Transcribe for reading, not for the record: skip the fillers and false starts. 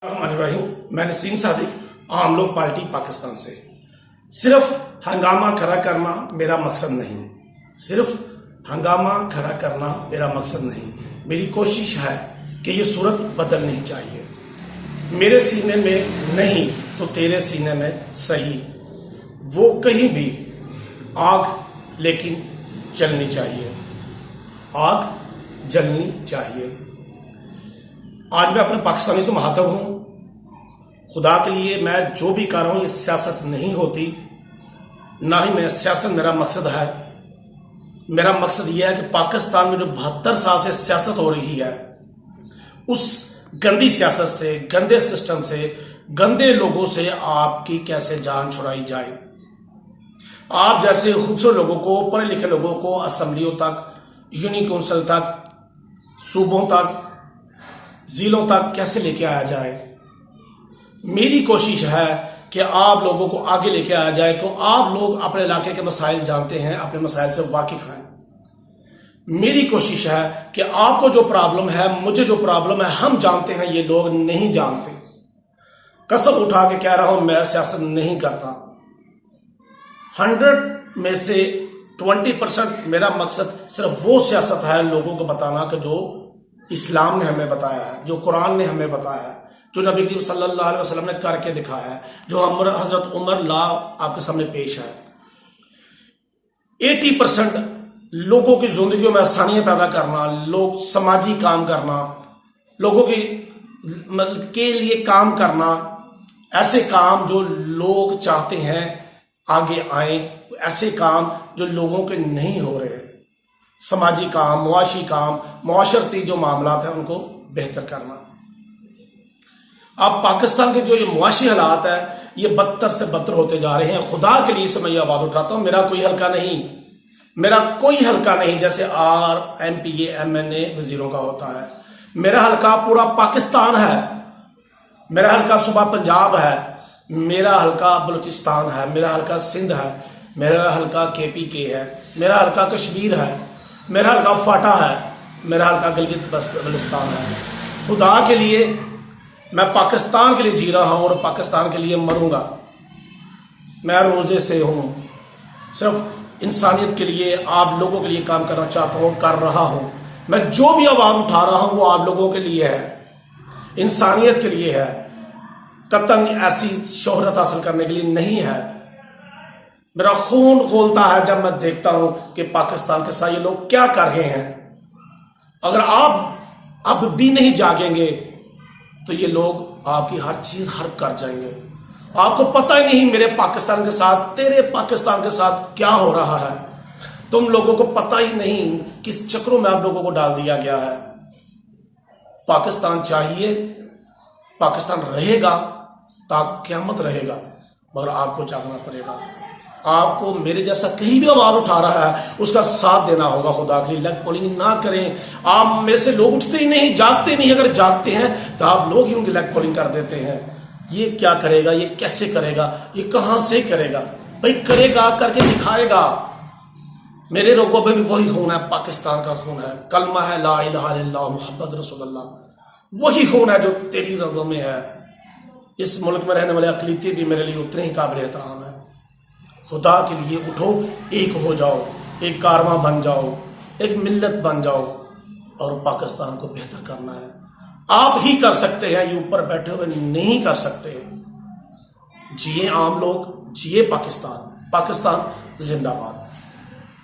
मैं नसीम सादिक आम लोग पार्टी पाकिस्तान से। सिर्फ हंगामा खड़ा करना मेरा मकसद नहीं, सिर्फ हंगामा खड़ा करना मेरा मकसद नहीं। मेरी कोशिश है कि ये सूरत बदलनी चाहिए। मेरे सीने में नहीं तो तेरे सीने में सही, वो कहीं भी आग लेकिन जलनी चाहिए, आग जलनी चाहिए। आज मैं अपने पाकिस्तानी से मुखातब हूं। खुदा के लिए मैं जो भी कर रहा हूं ये सियासत नहीं होती, ना ही मैं सियासत मेरा मकसद है। मेरा मकसद यह है कि पाकिस्तान में जो 72 साल से सियासत हो रही है, उस गंदी सियासत से, गंदे सिस्टम से, गंदे लोगों से आपकी कैसे जान छुड़ाई जाए। आप जैसे खूबसूरत लोगों को, पढ़े लिखे लोगों को असेंबलियों तक, यूनियन काउंसिल तक, सूबों तक, जिलों तक कैसे लेके आया जाए। मेरी कोशिश है कि आप लोगों को आगे लेके आया जाए। तो आप लोग अपने इलाके के मसाइल जानते हैं, अपने मसाइल से वाकिफ हैं। मेरी कोशिश है कि आपको जो प्रॉब्लम है, मुझे जो प्रॉब्लम है, हम जानते हैं, ये लोग नहीं जानते। कसम उठा के कह रहा हूं, मैं सियासत नहीं करता। 100 में से 20% मेरा मकसद सिर्फ वो सियासत है लोगों को बताना कि जो इस्लाम ने हमें बताया है, जो कुरान ने हमें बताया है, जो नबी करीम सल्लल्लाहु अलैहि वसल्लम ने करके दिखाया है, जो हजरत उमर ला आपके सामने पेश है। 80% लोगों की जिंदगियों में आसानियां पैदा करना, लोग समाजी काम करना, लोगों के लिए काम करना, ऐसे काम जो लोग चाहते हैं आगे आए, ऐसे काम जो लोगों के नहीं हो रहे, समाजी काम, मुआशी काम, मुआशरती जो मामला है उनको बेहतर करना। अब पाकिस्तान के जो ये मुआशी हालात है, ये बदतर से बदतर होते जा रहे हैं। खुदा के लिए से मैं ये आवाज उठाता हूं, मेरा कोई हल्का नहीं, मेरा कोई हल्का नहीं जैसे MPA MNA वजीरों का होता है। मेरा हल्का पूरा पाकिस्तान है। मेरा हल्का सूबा पंजाब है, मेरा हल्का बलूचिस्तान है, मेरा हल्का सिंध है, मेरा हल्का KPK है, मेरा हल्का कश्मीर है, मेरा हल्का फाटा है, मेरा हल्का गिलगित बल्तिस्तान है। खुदा के लिए मैं पाकिस्तान के लिए जी रहा हूं और पाकिस्तान के लिए मरूंगा। मैं रोजे से हूं, सिर्फ इंसानियत के लिए, आप लोगों के लिए काम करना चाहता हूं, कर रहा हूं। मैं जो भी आवाज उठा रहा हूं वो आप लोगों के लिए है, इंसानियत के लिए है, कतई ऐसी शोहरत हासिल करने के लिए नहीं है। मेरा खून खोलता है जब मैं देखता हूं कि पाकिस्तान के साथ ये लोग क्या कर रहे हैं। अगर आप अब भी नहीं जागेंगे तो ये लोग आपकी हर चीज हर्प कर जाएंगे। आपको पता ही नहीं मेरे पाकिस्तान के साथ, तेरे पाकिस्तान के साथ क्या हो रहा है। तुम लोगों को पता ही नहीं किस चक्रों में आप लोगों को डाल दिया गया है। पाकिस्तान चाहिए, पाकिस्तान रहेगा, ताकि क़यामत रहेगा, मगर आपको जागना पड़ेगा। आपको मेरे जैसा कहीं भी आवाज उठा रहा है उसका साथ देना होगा। खुदा के लिए लेग पोलिंग ना करें। आप मेरे से लोग उठते ही नहीं, जागते नहीं। अगर जागते हैं तो आप लोग ही उनकी लेग पोलिंग कर देते हैं। ये क्या करेगा, ये कैसे करेगा, ये कहां से करेगा? भाई करेगा, करके दिखाएगा। मेरे लोगों में भी वही खून है, पाकिस्तान का खून है, कलमा है ला इलाहा इल्लल्लाह मुहम्मद रसूलुल्लाह। वही खून है जो तेरी रगों में है। इस मुल्क में रहने वाले अकलीतें भी मेरे लिए उतने ही काबिल एहतराम है। खुदा के लिए उठो, एक हो जाओ, एक कारवां बन जाओ, एक मिल्लत बन जाओ और पाकिस्तान को बेहतर करना है। आप ही कर सकते हैं, ये ऊपर बैठे हुए नहीं कर सकते। जिए आम लोग, जिए पाकिस्तान, पाकिस्तान जिंदाबाद।